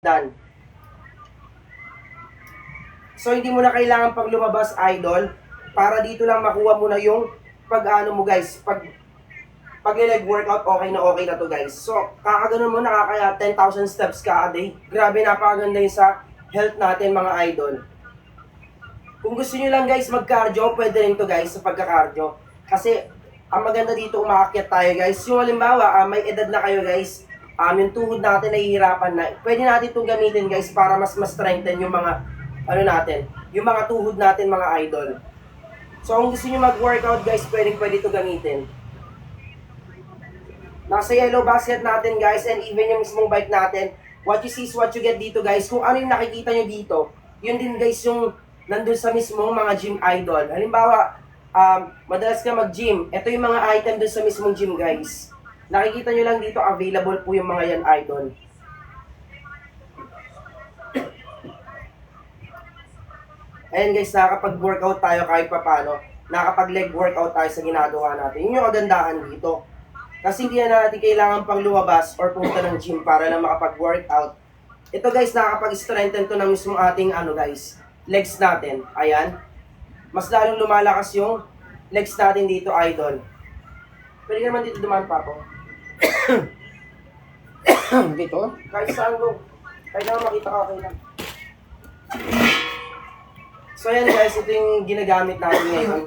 done. So hindi mo na kailangan pag lumabas, idol, para dito lang makuha mo na yung pag-ano mo guys, pag leg workout, okay na to guys. So kakaganon mo nakakaya 10,000 steps ka a day. Grabe, napakaganda yun sa health natin mga idol. Kung gusto niyo lang guys mag-cardio, pwede rin to guys sa pagka-cardio. Kasi ang maganda dito umaakyat tayo guys. Yung halimbawa, may edad na kayo guys, yung tuhod natin nahihirapan na. Pwede natin itong gamitin guys para mas strengthen yung mga ano natin, yung mga tuhod natin mga idol. So kung gusto niyo mag-workout guys, pwede ito gamitin. Nasa yellow basket natin guys, and even yung mismong bike natin, what you see is what you get dito guys. Kung ano yung nakikita nyo dito, yun din guys yung nandun sa mismong mga gym idol. Halimbawa, madalas ka mag-gym, ito yung mga item dun sa mismong gym guys. Nakikita nyo lang dito, available po yung mga yan idol. Ayan guys, nakakapag-workout tayo kahit papano. Nakakapag-leg workout tayo sa ginagawa natin. Yun yung kagandahan dito. Kasi hindi na natin kailangan pang lumabas or pumunta ng gym para lang makapag-workout. Ito guys, nakakapag-strengthen to ng mismong ating guys, legs natin. Ayan. Mas lalong lumalakas yung legs natin dito, idol. Pwede naman dito dumaan pa po. Dito? Kahit saan go. Kahit naman makita ka, okay lang. So ayan guys, ito yung ginagamit natin ngayon.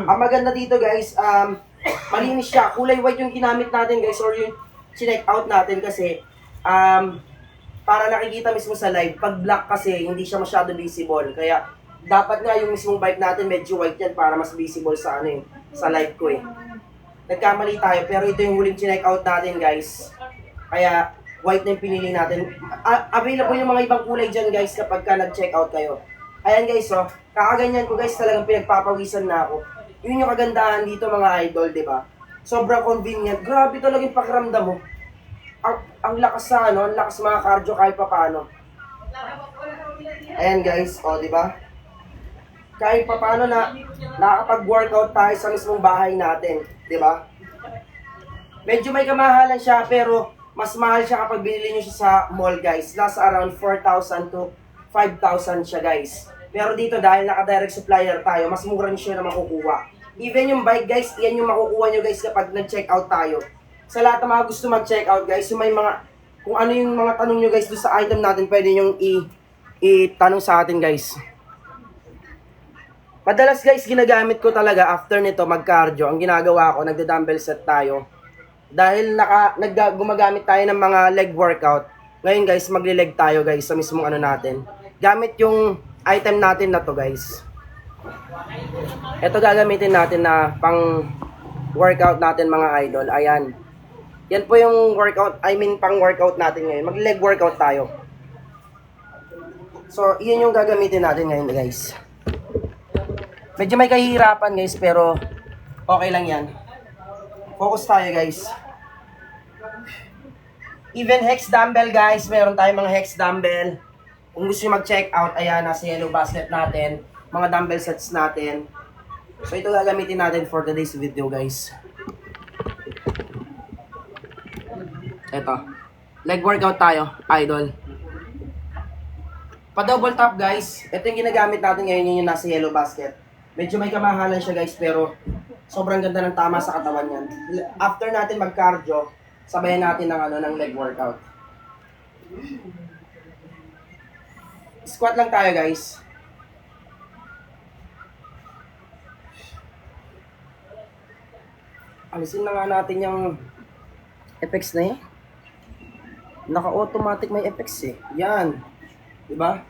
Ang maganda dito guys, malinis siya. Kulay white yung ginamit natin guys, or yung chinek out natin kasi para nakikita mismo sa live. Pag black kasi, hindi siya masyado visible. Kaya dapat nga yung mismong bike natin medyo white yan para mas visible sa sa live ko eh. Nagkamali tayo, pero ito yung huling chinek out natin guys. Kaya white na yung pinili natin. Available yung mga ibang kulay dyan guys kapag ka nag-check out kayo. Ayan guys, oh, kakaganyan ko guys, talagang pinagpapawisan na ako. Yun yung kagandahan dito mga idol, di ba? Sobrang convenient. Grabe talaga yung pakiramdam mo. Ang lakas sa ang lakas mga cardio kahit papaano. Ayan guys, oh, di ba? Kahit papaano na nakakapag-workout tayo sa mismong bahay natin, di ba? Medyo may kamahalan siya, pero mas mahal siya kapag binili nyo siya sa mall guys. Nasa around 4,000 to 5,000 siya guys. Pero dito dahil naka-direct supplier tayo, mas mura nyo siya na makukuha. Even yung bike guys, yan yung makukuha nyo guys kapag nag-check out tayo. Sa lahat ng mga gusto mag-check out guys, yung may mga, kung ano yung mga tanong nyo guys doon sa item natin, pwede nyo i-tanong sa atin guys. Madalas guys, ginagamit ko talaga after nito mag-cardio. Ang ginagawa ko, nagda-dumbbell set tayo. Dahil gumagamit tayo ng mga leg workout. Ngayon guys, magle-leg tayo guys sa mismong natin. Gamit yung item natin na to guys. Ito gagamitin natin na pang workout natin mga idol. Ayan. Yan po yung workout, pang workout natin ngayon. Mag-leg workout tayo. So, yun yung gagamitin natin ngayon guys. Medyo may kahihirapan guys, pero okay lang yan. Focus tayo guys. Even hex dumbbell guys, meron tayong mga hex dumbbell. Kung gusto nyo mag-check out, ayan, nasa yellow basket natin. Mga dumbbell sets natin. So ito gagamitin natin for today's video guys. Ito. Leg workout tayo, idol. Pa-double top guys. Ito yung ginagamit natin ngayon, yun yung nasa yellow basket. Medyo may kamahalan siya guys, pero sobrang ganda ng tama sa katawan yan. After natin mag-cardio, sabayan natin ng leg workout. Squat lang tayo guys. Alisin na nga natin yung effects na yan. Naka-automatic may effects eh. Yan. Diba?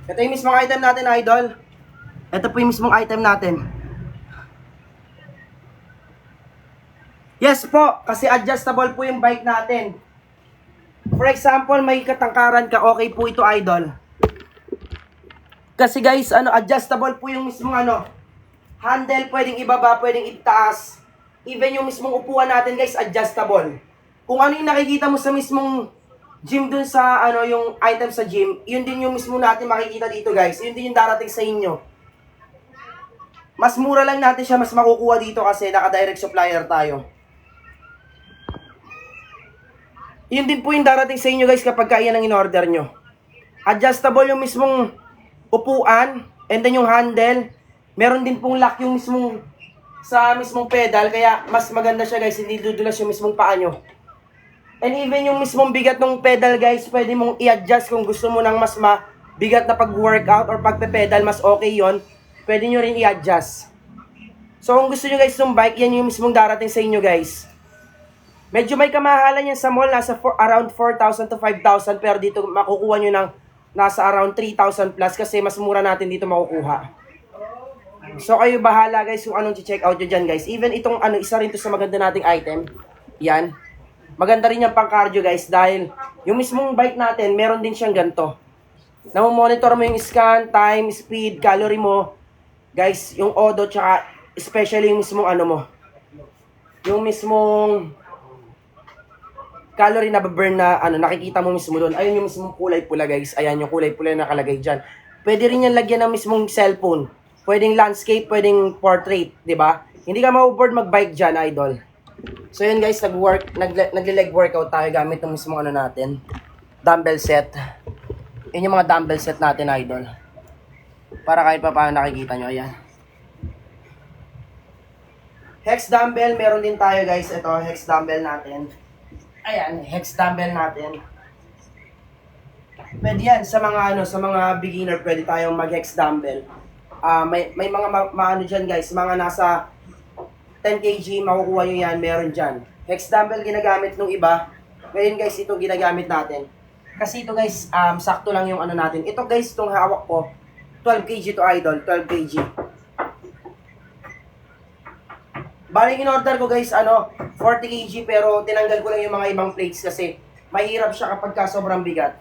Ito yung mismong item natin, idol. Ito po yung mismong item natin. Yes po, kasi adjustable po yung bike natin. For example, may katangkaran ka, okay po ito, idol. Kasi guys, adjustable po yung mismong handle, pwedeng ibaba, pwedeng itaas. Even yung mismong upuan natin guys, adjustable. Kung ano yung nakikita mo sa mismong gym dun sa, ano, yung item sa gym, yun din yung mismo natin makikita dito, guys. Yun din yung darating sa inyo. Mas mura lang natin siya, mas makukuha dito kasi naka-direct supplier tayo. Yun din po yung darating sa inyo, guys, kapag kaya ng in-order nyo. Adjustable yung mismong upuan, and then yung handle. Meron din pong lock yung mismong sa mismong pedal, kaya mas maganda siya, guys, hindi dudulas yung mismong paa nyo. And even yung mismong bigat ng pedal, guys, pwede mong i-adjust kung gusto mo ng mas mabigat na pag-workout or pagpe-pedal, mas okay yon. Pwede nyo rin i-adjust. So kung gusto nyo, guys, ng bike, yan yung mismong darating sa inyo, guys. Medyo may kamahalan yan sa mall, nasa around 4,000 to 5,000, pero dito makukuha nyo ng nasa around 3,000 plus kasi mas mura natin dito makukuha. So kayo bahala, guys, kung anong check out nyo dyan, guys. Even itong ano, isa rin to sa maganda nating item. Yan. Maganda rin yung pang cardio, guys, dahil yung mismong bike natin, meron din siyang ganito. Monitor mo yung scan, time, speed, calorie mo. Guys, yung odo, tsaka especially yung mismong ano mo. Yung mismong calorie na burn na ano, nakikita mo mismo doon. Ayun yung mismong kulay pula, guys. Ayan yung kulay pula na nakalagay dyan. Pwede rin yan lagyan ng mismong cellphone. Pwedeng landscape, pwedeng portrait, di ba? Hindi ka ma-board mag-bike dyan, idol. So yun, guys, nagle-leg workout tayo gamit ng mismong ano natin. Dumbbell set. Yun yung mga dumbbell set natin, idol. Para kahit pa paano nakikita nyo, ayan. Hex dumbbell, meron din tayo, guys. Ito, hex dumbbell natin. Ayan, hex dumbbell natin. Pwede yan sa mga ano, sa mga beginner, pwede tayong mag-hex dumbbell. May mga ano dyan, guys, mga nasa 10 kg, makukuha nyo yan, meron dyan. Hex dumbbell ginagamit nung iba. Ngayon, guys, ito ginagamit natin. Kasi ito, guys, sakto lang yung ano natin. Ito, guys, itong hawak ko, 12 kg to, idol, 12 kg. Bali, in-order ko, guys, 40 kg, pero tinanggal ko lang yung mga ibang plates kasi mahirap siya kapag ka sobrang bigat.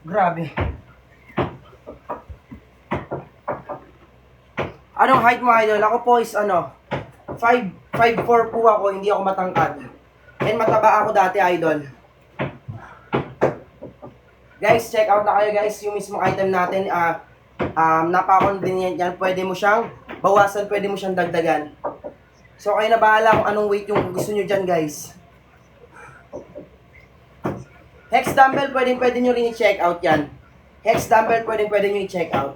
Grabe. Anong height mo, idol? Ako po is 5'4" po ako, hindi ako matangkad. And mataba ako dati, idol. Guys, check out na kayo, guys, yung mismong item natin. Napaka-convenient yan. Pwede mo siyang bawasan, pwede mo siyang dagdagan. So, kayo na bahala kung anong weight yung gusto nyo dyan, guys. Hex dumbbell, pwede nyo rin i-check out yan. Hex dumbbell, pwede nyo i-check out.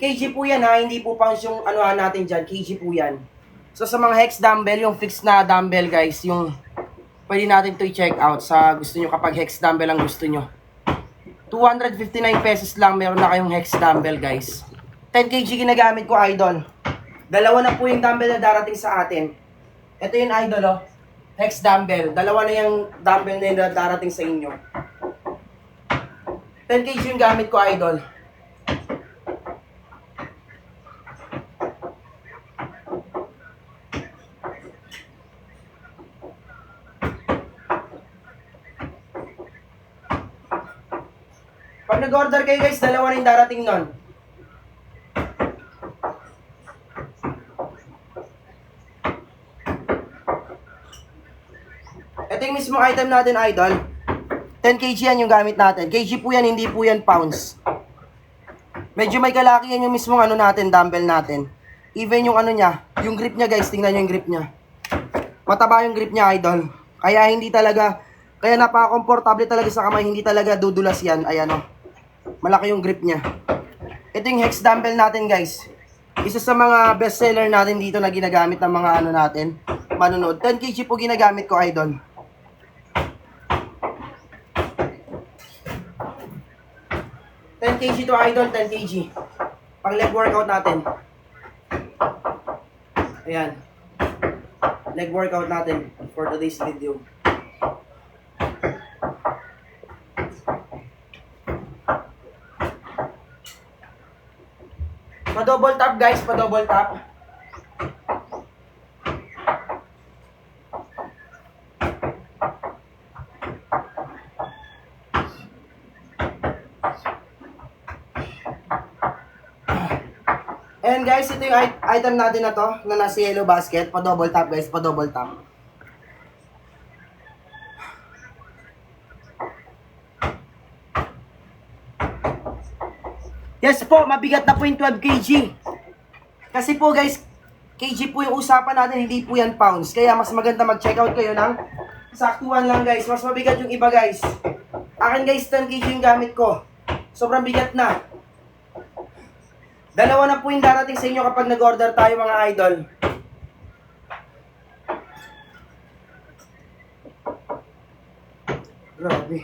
kg po yan, ha, hindi po pang yung anuhan natin dyan, kg po yan. So sa mga hex dumbbell, yung fixed na dumbbell, guys, yung pwede natin to i-check out sa gusto nyo kapag hex dumbbell ang gusto nyo. 259 pesos lang, meron na kayong hex dumbbell, guys. 10 kg ginagamit ko, idol. Dalawa na po yung dumbbell na darating sa atin. Ito yung idol, oh. Hex dumbbell. Dalawa na yung dumbbell na yung darating sa inyo. 10 kg yung gamit ko, idol. Pag nag-order kayo, guys, dalawa na yung darating nun. Ito yung mismo item natin, idol. 10 kg yan yung gamit natin. Kg po yan, hindi po yan pounds. Medyo may kalaki yan yung mismo ano natin, dumbbell natin. Even yung ano niya, yung grip niya, guys, tingnan nyo yung grip niya. Mataba yung grip niya, idol. Kaya hindi talaga, kaya napaka-komportable talaga sa kamay, hindi talaga dudulas yan. Ayan, oh. Malaki yung grip niya. Ito yung hex dumbbell natin, guys. Isa sa mga best seller natin dito na ginagamit ng mga ano natin, manonood. 10 kg po ginagamit ko, idol. 10 kg to, idol, 10 kg. Pang leg workout natin. Ayan. Leg workout natin for today's video. Pa-double tap, guys, pa-double tap. And guys, ito yung item natin na to, na nasa yellow basket. Pa-double tap guys, pa-double tap. Yes po, mabigat na po yung 12 kg. Kasi po guys, kg po yung usapan natin, hindi po yan pounds. Kaya mas maganda mag-check out kayo ng saktuhan lang guys. Mas mabigat yung iba guys. Akin guys, 10 kg yung gamit ko. Sobrang bigat na. Dalawa na po yung darating sa inyo kapag nag-order tayo mga idol. Grabe.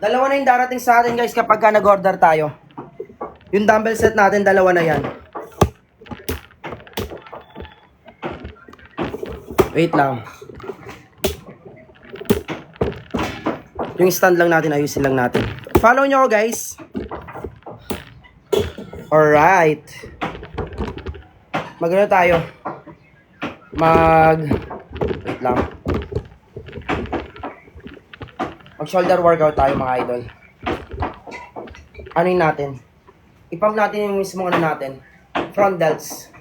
Dalawa na yung darating sa atin guys kapag nag-order tayo. Yung dumbbell set natin, dalawa na yan. Wait lang. Yung stand lang natin, ayusin lang natin. Follow nyo ako guys. Alright. Magano tayo? Wait lang. Mag-shoulder workout tayo mga idol. Ano yun natin? I-pump natin yung mismo ano natin. Front delts.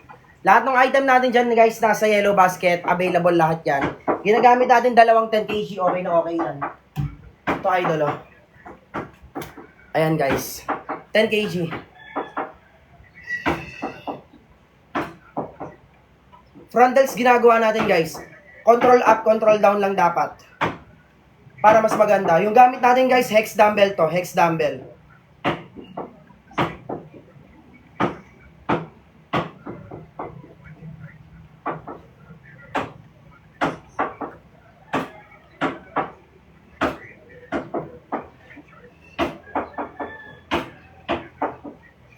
Lahat ng item natin dyan guys, nasa yellow basket. Available lahat yan. Ginagamit natin dalawang 10 kg. Okay na okay yan. Ito idol oh. Ayan guys. 10 kg. Front delts ginagawa natin guys. Control up, control down lang dapat. Para mas maganda. Yung gamit natin guys, hex dumbbell to. Hex dumbbell.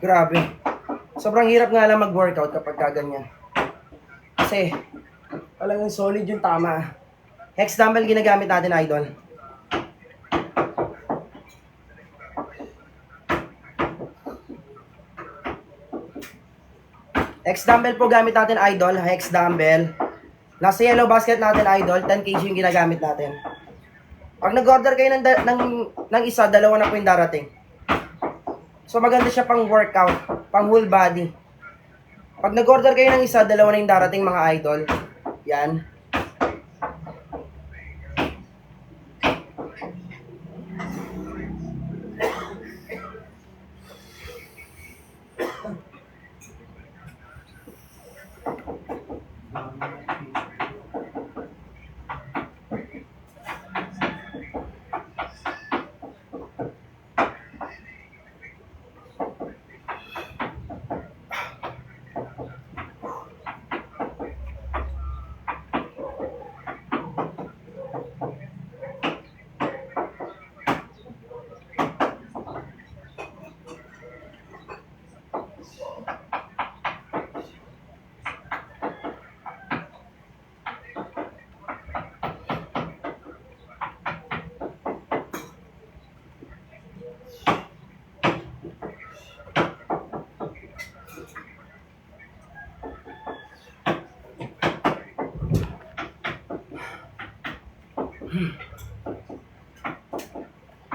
Grabe. Sobrang hirap nga lang mag-workout kapag kaganyan. Kasi, talagang solid yung tama. Hex dumbbell ginagamit natin, idol. Hex dumbbell po gamit natin, idol. Hex dumbbell. Nasa yellow basket natin, idol. 10 kg yung ginagamit natin. Pag nag-order kayo ng isa, dalawa na po yung darating. So maganda siya pang workout, pang whole body. Pag nag-order kayo ng isa, dalawa na yung darating mga idol. Yan.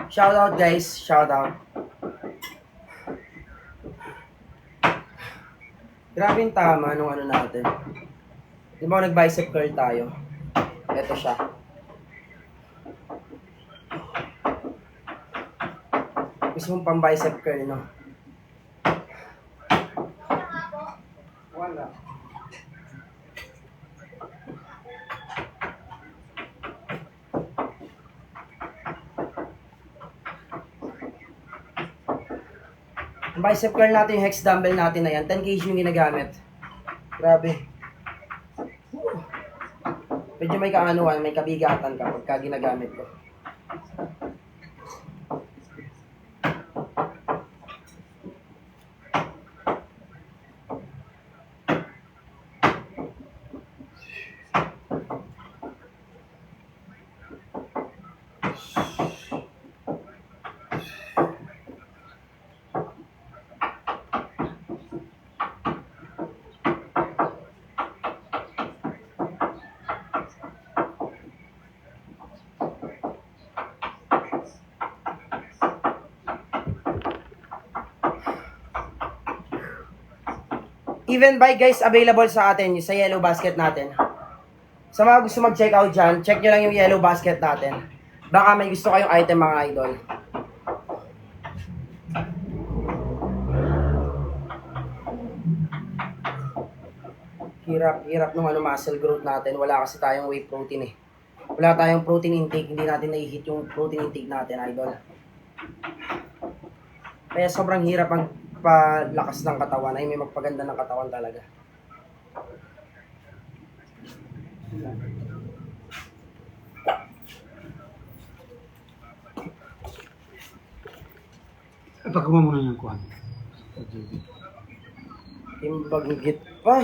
Shout out guys, shout out. Grabe yung tama nung ano natin. Di ba nag-bicep curl tayo? Ito siya. Gusto mong pang bicep curl, no? Wala. Ang bicep curl natin, yung hex dumbbell natin na yan, 10 kg yung ginagamit. Grabe. Medyo may kaanuhan, may kabigatan ka pagka ginagamit ko. Even bike guys, available sa atin sa yellow basket natin. Sa mga gusto mag-check out dyan, check nyo lang yung yellow basket natin. Baka may gusto kayong item mga idol. Hirap nung muscle growth natin. Wala kasi tayong whey protein eh. Wala tayong protein intake, hindi natin na-hit yung protein intake natin, idol. Kaya sobrang hirap ang palakas ng katawan, ay may magpaganda ng katawan talaga. Pagkawa mo na yung kuhan. Timbagigit pa.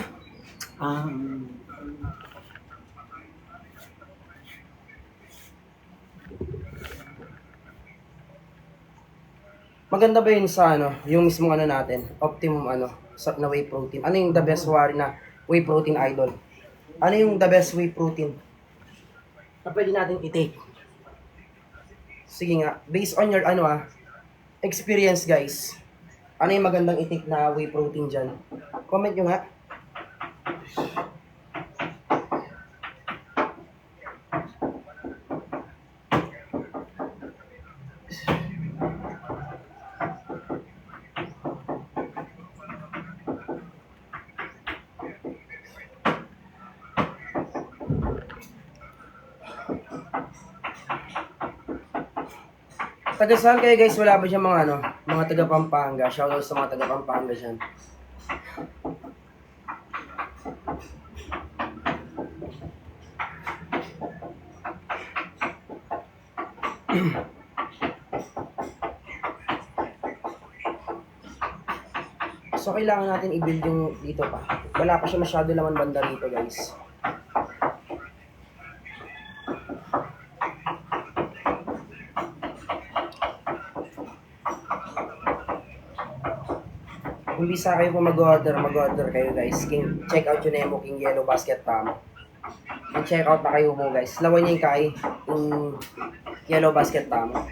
Maganda ba yun sa ano, yung mismong ano natin, optimum ano, na whey protein? Ano yung the best wari na whey protein, idol? Ano yung the best whey protein na pwede natin i-take? Sige nga, based on your ano experience guys, ano yung magandang i-take na whey protein dyan? Comment nyo nga. Taga saan kayo guys? Wala ba siyang mga ano, mga taga Pampanga? Shoutout sa mga taga Pampanga dyan. So kailangan natin i-build yung dito pa. Wala pa siya masyado laman banda rito guys. Kung bisa kayo kung mag-order kayo guys. Check out yung Nemo King Yellow Basket Tamo. Mag-check out na kayo mo guys. Lawan niya yung kay yung Yellow Basket Tamo.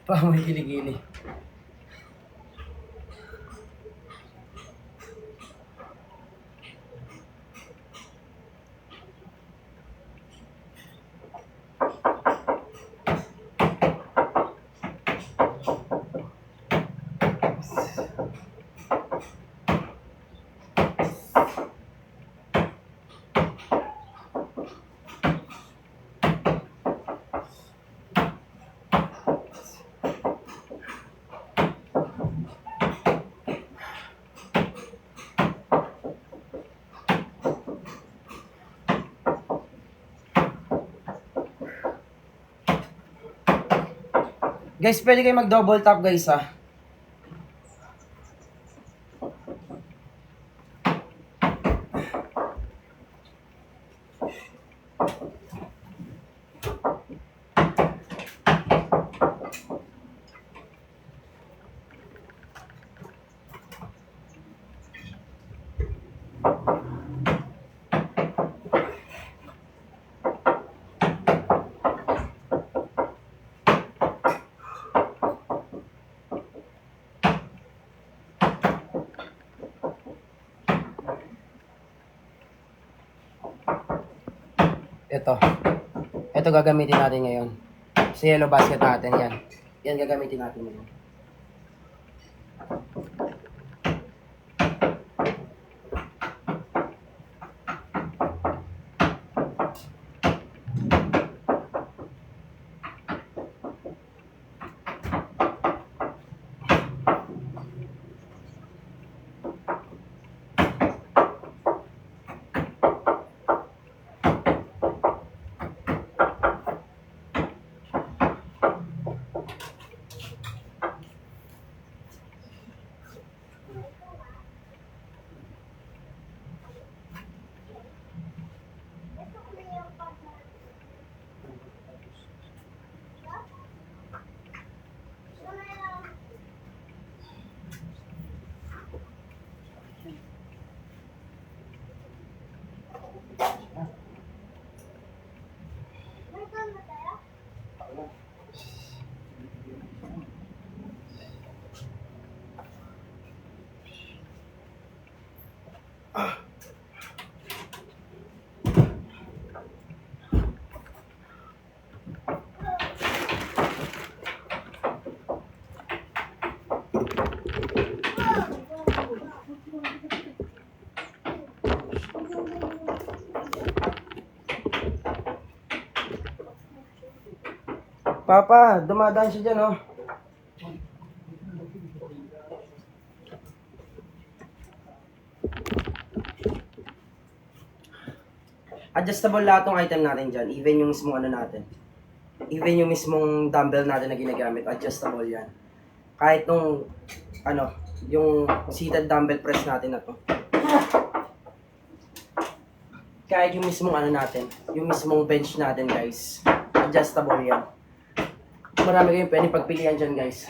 Pa may kiligili. Guys, pwede kayo mag-double tap guys ha. Ito gagamitin natin ngayon. Sa yellow basket natin, yan. Yan gagamitin natin ngayon. Papa, dumadaan siya dyan, oh. Adjustable lahat ng item natin dyan. Even yung mismong ano natin. Even yung mismong dumbbell natin na ginagamit. Adjustable yan. Kahit nung, ano, yung seated dumbbell press natin na to. Kahit yung mismong ano natin. Yung mismong bench natin, guys. Adjustable yan. Marami kayong pwedeng pagpilian dyan, guys.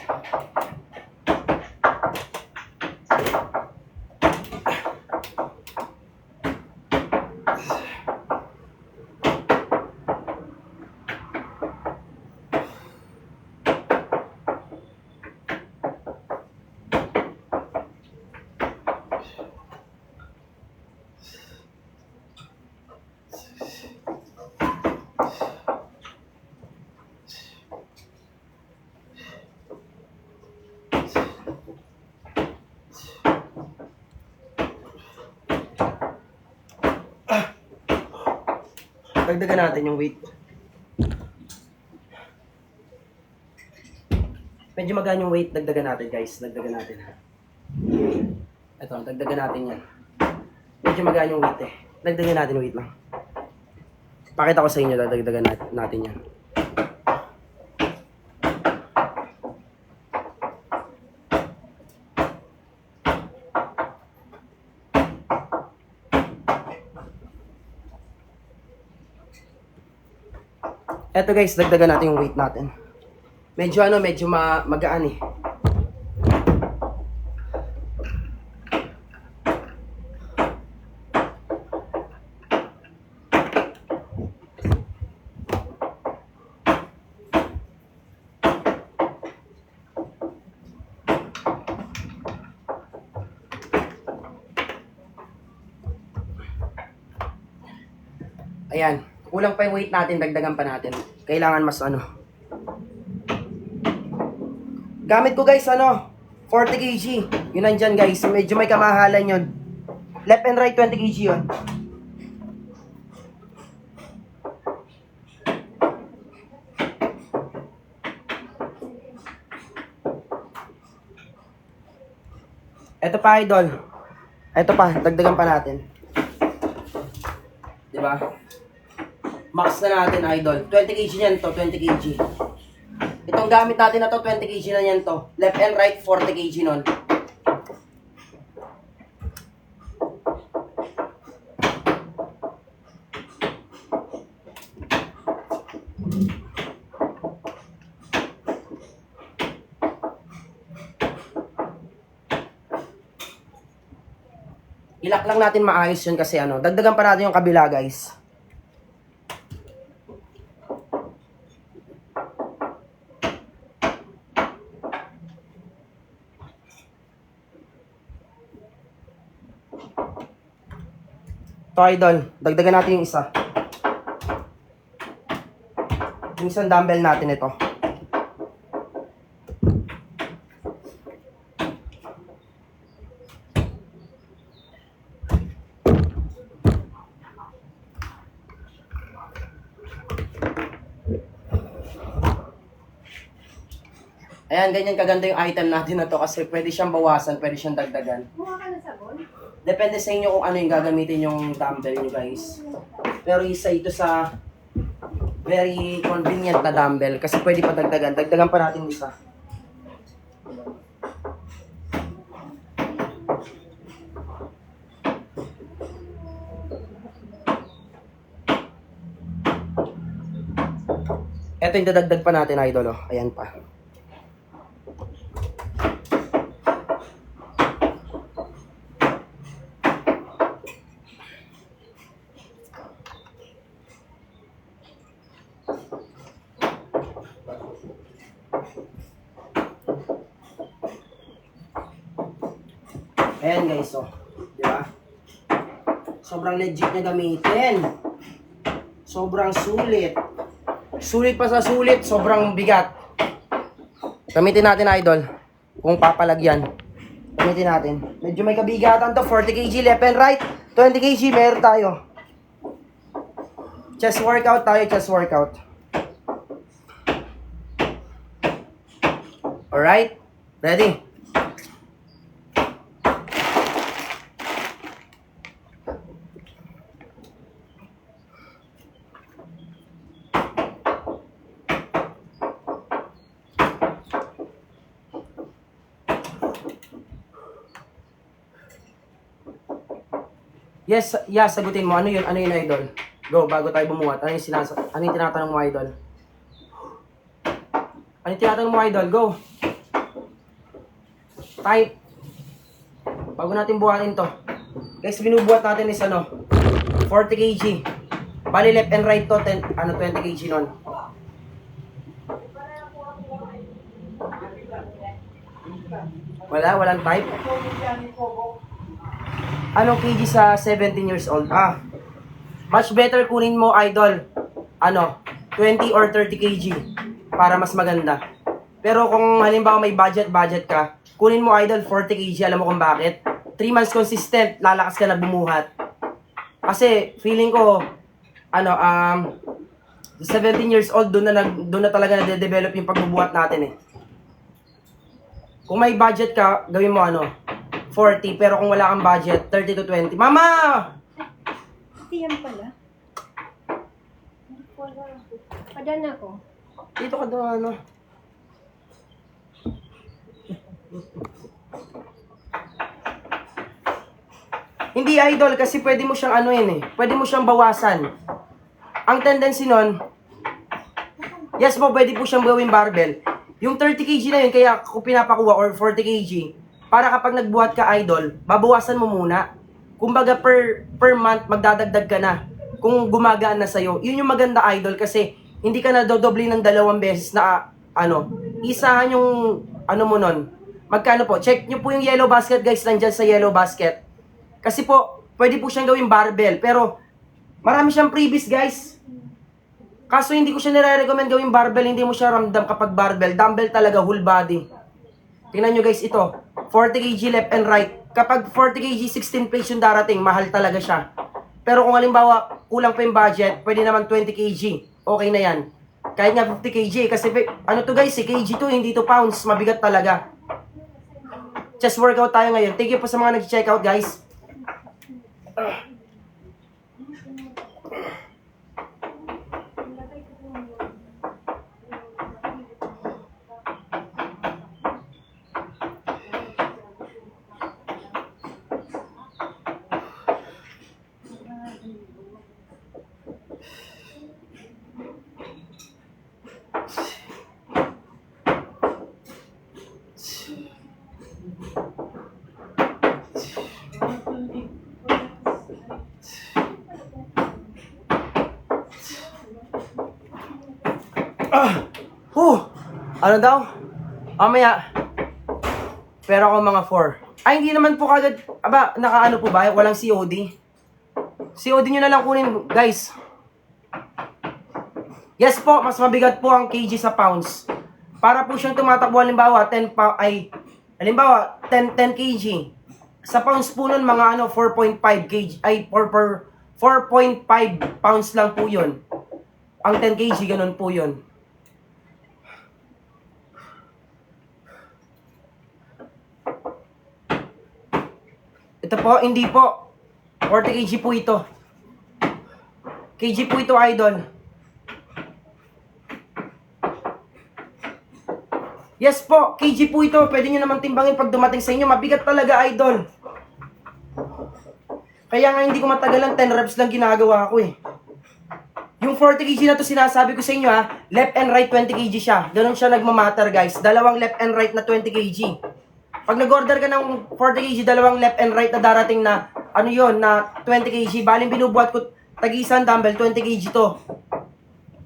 Dagdagan natin yung weight. Medyo magaan yung weight, dagdagan natin guys. Dagdagan natin. Ito, dagdagan natin yan. Medyo magaan yung weight eh. Dagdagan natin yung weight lang. Pakita ko sa inyo, dagdagan natin yan. Eto guys, dagdagan natin yung weight natin. Medyo ano, medyo magaan eh. Ayan. Kulang pa yung weight natin, dagdagan pa natin. Kailangan mas ano. Gamit ko guys, 40 kg. Yun nandyan guys. Medyo may kamahalan yun. Left and right, 20 kg yun. Ito pa, idol. Ito pa, dagdagan pa natin. Diba? Max na natin, idol. 20 kg yan to, 20 kg. Itong gamit natin na to, 20 kg na yan to. Left and right, 40 kg nun. Ilak lang natin maayos yun kasi dagdagan pa natin yung kabila guys. Ito idol, dagdagan natin yung isa. Yung isang dumbbell natin ito. Ayan, ganyan kaganda yung item natin na to kasi pwede siyang bawasan, pwede siyang dagdagan. Kumuha ka ng sabon? Depende sa inyo kung ano yung gagamitin yung dumbbell nyo guys. Pero isa ito sa very convenient na dumbbell kasi pwede pa dagdagan. Dagdagan pa natin isa. Ito yung dadagdag pa natin idol. Ayan pa. Ayan guys, di ba? Sobrang legit na gamitin. Sobrang sulit. Sulit pa sa sulit, sobrang bigat. Gamitin natin idol. Kung papalagyan. Gamitin natin. Medyo may kabigatan to, 40 kg left and right. 20 kg meron tayo. Chest workout tayo, chest workout. Alright? Ready? Yes, sagutin mo. Ano yun? Ano yun, idol? Go, bago tayo bumuhat. Ano yung tinatanong mo, idol? Ano yung tinatanong mo, idol? Go. Type. Bago natin buhatin to. Guys, binubuhat natin is 40 kg. Bali, left and right to, 20 kg nun. Walang type. Anong kg sa 17 years old? Much better kunin mo, idol. 20 or 30 kg para mas maganda. Pero kung halimbawa may budget ka, kunin mo, idol, 40 kg. Alam mo kung bakit? 3 months consistent, lalakas ka na bumuhat. Kasi feeling ko 17 years old, doon na talaga na-develop yung pagbubuhat natin eh. Kung may budget ka, gawin mo 40, pero kung wala kang budget, 30 to 20. Mama! Hindi yan pala. Padan ako. Dito ka daw, Hindi, idol, kasi pwede mo siyang pwede mo siyang bawasan. Ang tendency nun, yes po, pwede po siyang gawing barbell. Yung 30 kg na yun, kaya ako pinapakuha, or 40 kg, para kapag nagbuhat ka, idol, babawasan mo muna. Kumbaga per month, magdadagdag ka na. Kung gumagaan na sa'yo. Yun yung maganda, idol, kasi hindi ka na dodoble ng 2 beses na, isahan yung, mo nun. Magkano po? Check nyo po yung yellow basket, guys, nandyan sa yellow basket. Kasi po, pwede po siyang gawing barbell, pero Marami siyang freebies, guys. Kaso hindi ko siya nire-recommend gawing barbell, hindi mo siya ramdam kapag barbell. Dumbbell talaga, whole body. Tingnan nyo guys, ito. 40 kg left and right. Kapag 40 kg, 16 plates yung darating, mahal talaga siya. Pero kung halimbawa, kulang pa yung budget, pwede naman 20 kg. Okay na yan. Kahit nga 50 kg, kasi ano to guys, kg to, hindi to pounds. Mabigat talaga. Just workout tayo ngayon. Thank you po sa mga nag-check out, guys. Ano daw? Mamaya. Pero ako mga 4. Ay, hindi naman po kagad. Aba, nakaano po ba? Walang COD. COD nyo na lang kunin, guys. Yes po, mas mabigat po ang kg sa pounds. Para po siyang tumatakbo, halimbawa, 10 kg. Sa pounds po nun, mga 4.5 kg. Ay, 4.5 pounds lang po yun. Ang 10 kg, ganun po yun. Ito po, hindi po. 40 kg po ito. Kg po ito, idol. Yes po, kg po ito. Pwede nyo naman timbangin pag dumating sa inyo. Mabigat talaga, idol. Kaya nga hindi ko matagalan, 10 reps lang ginagawa ko eh. Yung 40 kg na to sinasabi ko sa inyo ha, left and right 20 kg siya. Ganun siya nagmamatter guys. Dalawang left and right na 20 kg. Pag nag-order ka ng 40 kg, dalawang left and right na darating na, ano yon na 20 kg. Baling binubuhat ko, tag-isang dumbbell, 20 kg to.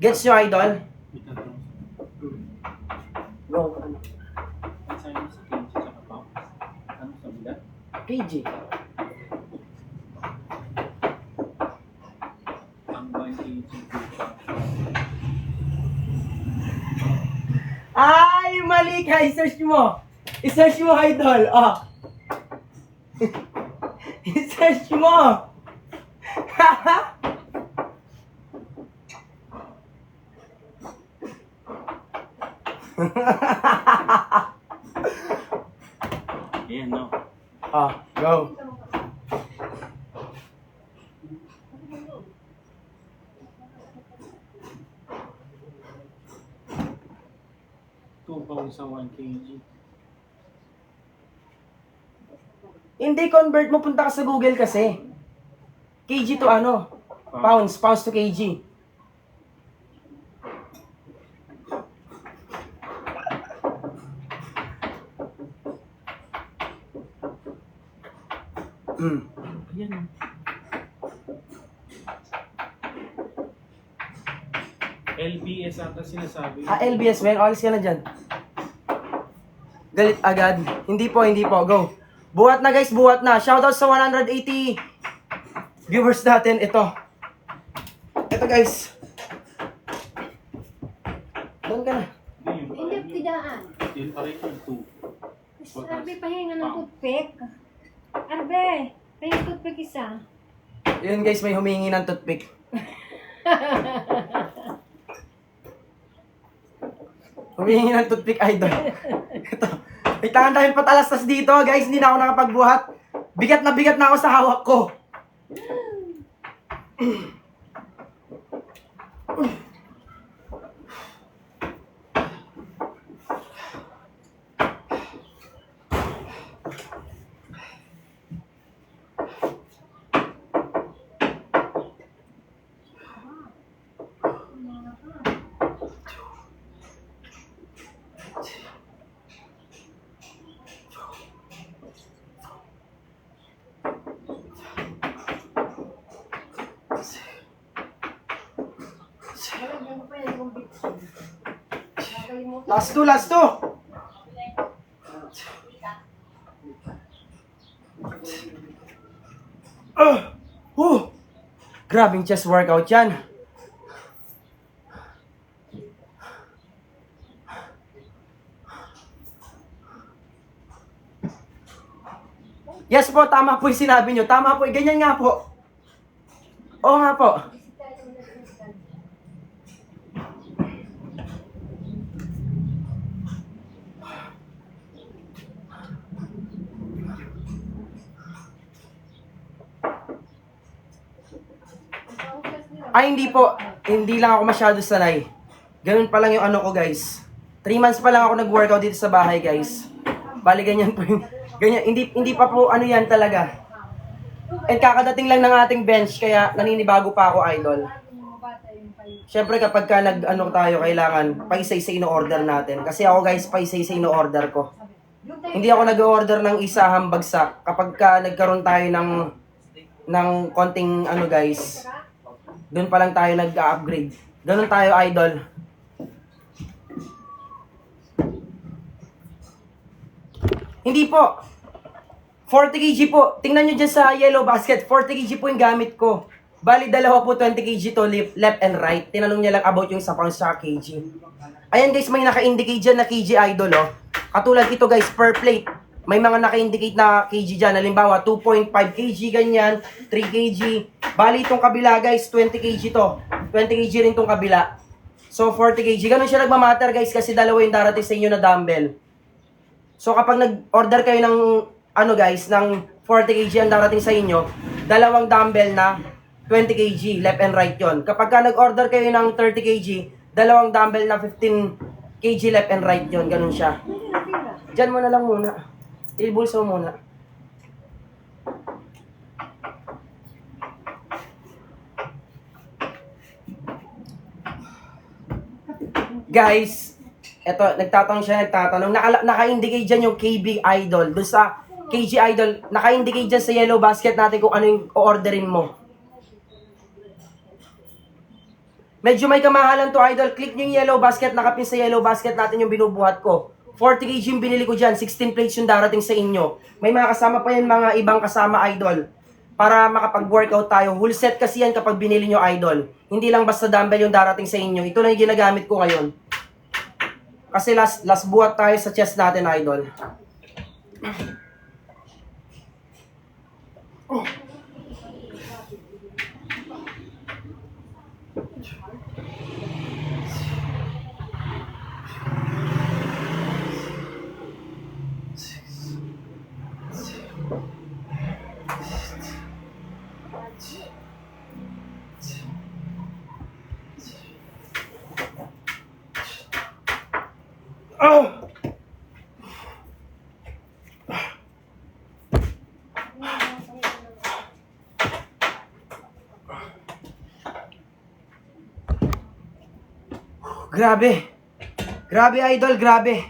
Gets nyo, idol? Go, ano? kg. Ay, mali ka! I-search mo! I-search mo, idol! Oh. I-search mo! Ayan, no. Oh, go! Sa 1 kg. Hindi, convert mo, punta ka sa Google kasi. Kg to ano? Pounds. Pounds to kg. Ayan, no. LBS ata sinasabi. LBS, men. Alis ka na dyan. Galit agad. Hindi po, hindi po. Go. Buhat na guys, buhat na. Shoutout sa 180 viewers natin. Ito. Ito guys. Doon ka na. Hindi, tidaan. Yun pa rin yung 2. Arbe, pahinga ng toothpick. Arbe, pahinga ng toothpick isa. Yun guys, may humingi ng toothpick. Humingi ng toothpick, idol. Ito. May tangan tayong patalastas dito, guys. Hindi na ako nakapagbuhat. Bigat na ako sa hawak ko. Last two, last two. Grabing chest workout yan. Yes po, tama po yung sinabi nyo. Tama po, ganyan nga po. Oo nga po. Ay, hindi po. Hindi lang ako masyado sanay. Ganun pa lang yung ano ko, guys. 3 months pa lang ako nag-workout dito sa bahay, guys. Bali, ganyan po yung... Ganyan, hindi pa po ano yan talaga. And kakadating lang ng ating bench, kaya naninibago pa ako, idol. Siyempre, kapag ka nag-ano tayo, kailangan pa-isa-isa ino-order natin. Kasi ako, guys, pa-isa-isa ino-order ko. Hindi ako nag-order ng isa hambagsak. Kapag ka nagkaroon tayo ng konting ano, guys, doon pa lang tayo nag-upgrade. Ganun tayo, idol. Hindi po. 40 kg po. Tingnan nyo dyan sa yellow basket. 40 kg po yung gamit ko. Bali, dalawa po 20 kg to left and right. Tinanong niya lang about yung sa pounds sa kg. Ayan guys, may naka-indicate dyan na kg idol, oh. Katulad ito guys, per plate. May mga naka-indicate na kg dyan. Halimbawa, 2.5 kg ganyan, 3 kg. Bali, itong kabila guys, 20 kg to. 20 kg rin itong kabila. So, 40 kg. Ganun siya nagmamatter guys kasi dalawa yung darating sa inyo na dumbbell. So, kapag nag-order kayo ng, ano guys, ng 40 kg ang darating sa inyo, dalawang dumbbell na 20 kg, left and right yon. Kapag ka nag-order kayo ng 30 kg, dalawang dumbbell na 15 kg, left and right yon. Ganun siya. Diyan mo na lang muna. Ilbulso muna. Guys, eto, nagtatanong. Naka-indicate dyan yung KB Idol. Doon sa KG Idol, naka-indicate dyan sa yellow basket natin kung ano yung o-orderin mo. Medyo may kamahalan to, idol. Click nyo yung yellow basket, nakapin sa yellow basket natin yung binubuhat ko. 40 kg yung binili ko dyan, 16 plates yung darating sa inyo. May mga kasama pa yan, mga ibang kasama, idol. Para makapag-workout tayo. Full set kasi yan kapag binili nyo, idol. Hindi lang basta dumbbell yung darating sa inyo. Ito lang yung ginagamit ko ngayon. Kasi last buhat tayo sa chest natin, idol. Oh. Oh! Grabe. Grabe, idol, grabe.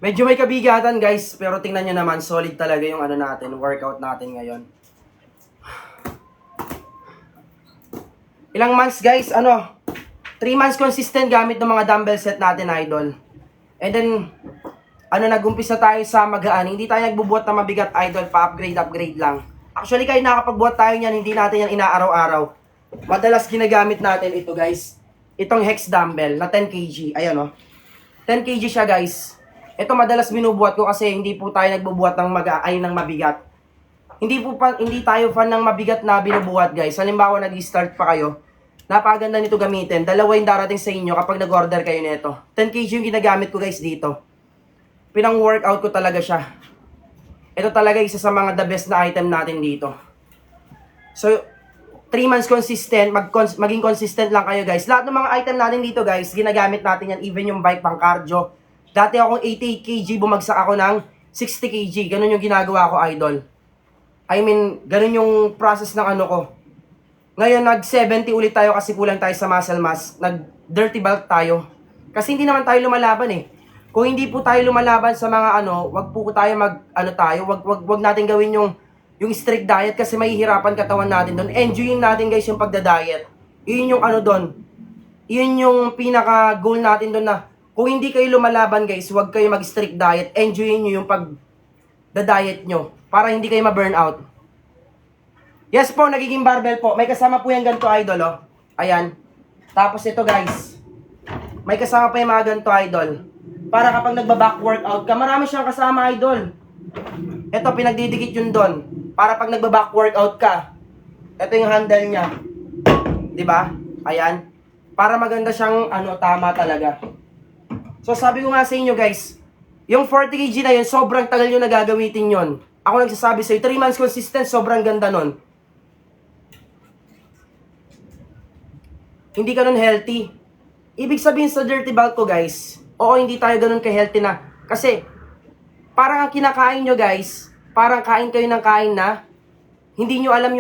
Medyo may kabigatan, guys, pero tingnan nyo naman, solid talaga yung ano natin, workout natin ngayon. Ilang months, guys, 3 months consistent gamit ng mga dumbbell set natin, idol. And then, nag-umpisa tayo sa magaan. Hindi tayo nagbubuhat na mabigat, idol, pa-upgrade lang. Actually, kahit nakapagbuhat tayo niyan, hindi natin yan inaaraw-araw. Madalas ginagamit natin ito, guys. Itong hex dumbbell na 10 kg. Ayan, 10 kg siya, guys. Ito madalas binubuhat ko kasi hindi po tayo nagbubuhat ng ng mabigat. Hindi tayo fan ng mabigat na binubuhat, guys. Halimbawa, nag-start pa kayo. Napakaganda nito gamitin. Dalawa yung darating sa inyo kapag nag-order kayo nito. 10 kg yung ginagamit ko, guys, dito. Pinang-workout ko talaga siya. Ito talaga isa sa mga the best na item natin dito. So, 3 months consistent, maging consistent lang kayo, guys. Lahat ng mga item natin dito, guys, ginagamit natin yan. Even yung bike pang cardio. Dati akong 80 kg, bumagsak ako ng 60 kg. Ganun yung ginagawa ko, idol. I mean, ganun yung process ng ano ko. Ngayon, nag-70 ulit tayo kasi kulang tayo sa muscle mass. Nag-dirty bulk tayo. Kasi hindi naman tayo lumalaban eh. Kung hindi po tayo lumalaban sa mga wag po tayo wag natin gawin yung strict diet kasi mahihirapan katawan natin doon. Enjoyin natin, guys, yung pagda-diet. Yun yung doon. Yun yung pinaka goal natin doon na kung hindi kayo lumalaban, guys, wag kayo mag-strict diet. Enjoyin niyo yung the diet nyo para hindi kayo ma-burnout. Yes po, nagiging barbell po. May kasama po yung ganito, idol, oh. Ayan. Tapos ito, guys. May kasama pa yung mga ganito, idol. Para kapag nagba-back workout ka, marami siyang kasama, idol. Ito, pinagdidikit yun doon. Para pag nagba-back workout ka, ito yung handle niya. Diba? Ayan. Para maganda siyang, tama talaga. So, sabi ko nga sa inyo, guys, yung 40 kg na yun, sobrang tagal nyo na gagamitin yun. Ako nagsasabi sa'yo, 3 months consistent, sobrang ganda nun. Hindi ka nun healthy. Ibig sabihin sa dirty bulk ko, guys, oo, hindi tayo ganun ka-healthy na. Kasi, parang ang kinakain nyo, guys, parang kain kayo ng kain na, hindi nyo alam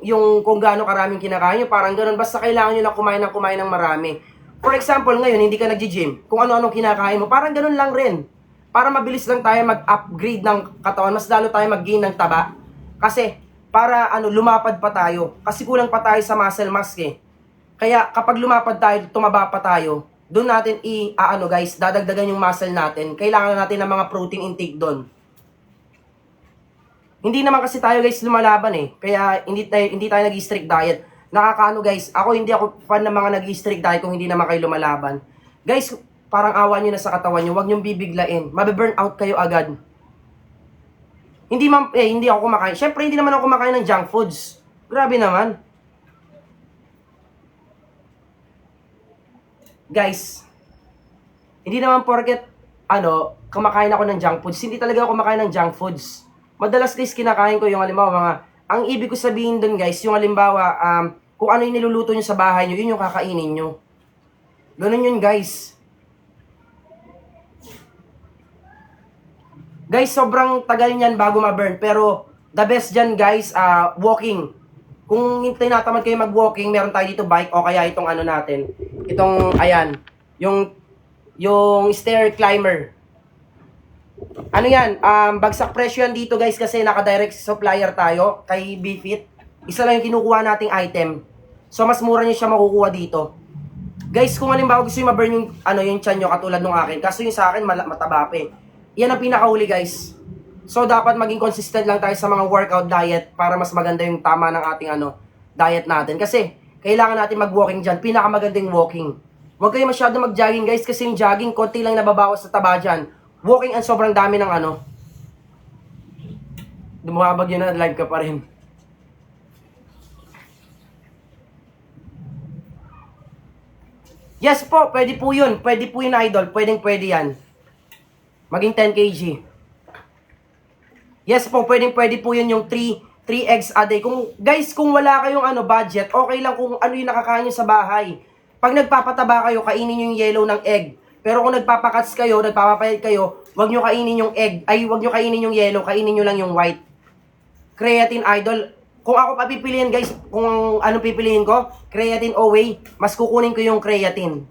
yung kung gaano karaming kinakain nyo, parang ganun. Basta kailangan nyo lang kumain ng marami. For example, ngayon, hindi ka nag-gym. Kung ano-ano kinakain mo, parang ganun lang rin. Para mabilis lang tayo mag-upgrade ng katawan, mas lalo tayo mag-gain ng taba. Kasi, para lumapad pa tayo. Kasi kulang pa tayo sa muscle mass eh. Kaya kapag lumapad tayo, tumaba pa tayo, doon natin guys, dadagdagan yung muscle natin. Kailangan natin ng mga protein intake doon. Hindi naman kasi tayo guys lumalaban eh. Kaya hindi tayo nag-strict diet. Nakakaano guys, hindi ako fan ng mga nag-strict diet kung hindi naman kayo lumalaban. Guys, parang awa nyo na sa katawan nyo, huwag nyo bibiglain. Mabe-burn out kayo agad. Hindi ako kumakain. Syempre, hindi naman ako kumakain ng junk foods. Grabe naman. Guys, hindi naman porket, kumakain ako ng junk foods. Hindi talaga ako kumakain ng junk foods. Madalas guys, kinakain ko yung halimbawa, ang ibig ko sabihin dun guys, yung halimbawa, kung ano yung niluluto nyo sa bahay nyo, yun yung kakainin nyo. Ganun yun guys. Guys, sobrang tagal niyan bago ma-burn. Pero, the best dyan guys, walking. Kung tinatamad kayo mag-walking, meron tayo dito bike o kaya itong natin. Itong, ayan, yung stair climber. Ano yan? Bagsak presyo yan dito guys kasi naka-direct supplier tayo kay BFit. Isa lang yung kinukuha nating item. So, mas mura nyo siya makukuha dito. Guys, kung halimbawa gusto nyo ma-burn yung tiyan nyo katulad nung akin. Kaso yung sa akin, mataba pa eh. Yan ang pinakahuli guys. So, dapat maging consistent lang tayo sa mga workout diet para mas maganda yung tama ng ating diet natin. Kasi, kailangan natin mag-walking dyan. Pinakamagandang walking. Huwag kayo masyado mag-jogging guys kasi yung jogging, konti lang nababawas sa taba dyan. Walking ang sobrang dami ng Dumabag yun na, live ka pa rin. Yes po, pwede po yun. Pwede po yun idol. Pwede yan. Maging 10 kg. Yes po, pwede po yun yung 3 eggs a day. Guys, kung wala kayong budget, okay lang kung ano yung nakakain nyo sa bahay. Pag nagpapataba kayo, kainin nyo yung yellow ng egg. Pero kung nagpapakats kayo, nagpapapayat kayo, huwag nyo kainin yung egg. Huwag nyo kainin yung yellow, kainin nyo lang yung white. Creatine idol. Kung ako papipiliin guys, kung anong pipiliin ko, creatine o whey, mas kukunin ko yung creatine.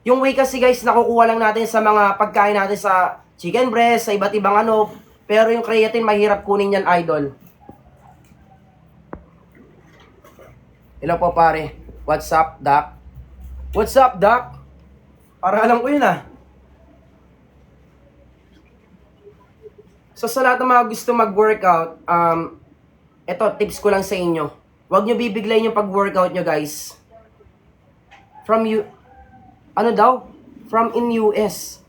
Yung whey kasi guys, nakukuha lang natin sa mga pagkain natin sa chicken breast, sa iba't ibang pero yung creatine, mahirap kunin yan, idol. Hello po, pare. What's up, Doc? What's up, Doc? Parang alam ko yun, So, sa lahat ng mga gusto mag-workout, eto, tips ko lang sa inyo. Huwag nyo bibiglayin yung pag-workout nyo, guys. From in US.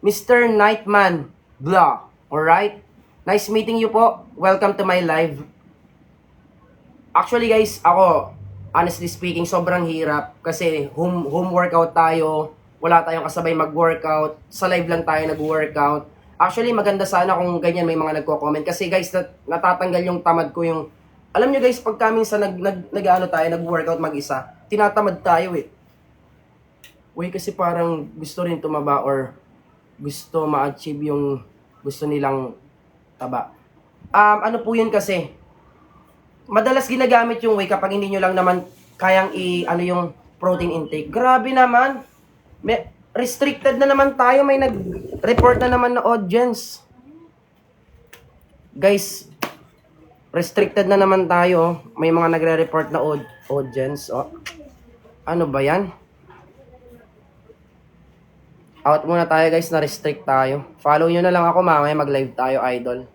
Mr. Nightman. Blah. Alright? Nice meeting you po. Welcome to my live. Actually guys, ako, honestly speaking, sobrang hirap. Kasi home workout tayo. Wala tayong kasabay mag-workout. Sa live lang tayo nag-workout. Actually, maganda sana kung ganyan may mga nagko-comment. Kasi guys, natatanggal yung tamad ko yung... Alam nyo guys, pagka minsan nag-workout mag-isa, tinatamad tayo eh. Uy, kasi parang gusto rin tumaba or gusto ma-achieve yung gusto nilang taba. Ano po yun kasi, madalas ginagamit yung whey kapag hindi nyo lang naman kayang yung protein intake. Grabe naman. Restricted na naman tayo. May nag-report na naman na audience. Guys, restricted na naman tayo. May mga nagre-report na audience. Oh. Ano ba yan? Out muna tayo guys, na-restrict tayo. Follow nyo na lang ako mamaya, mag-live tayo, idol.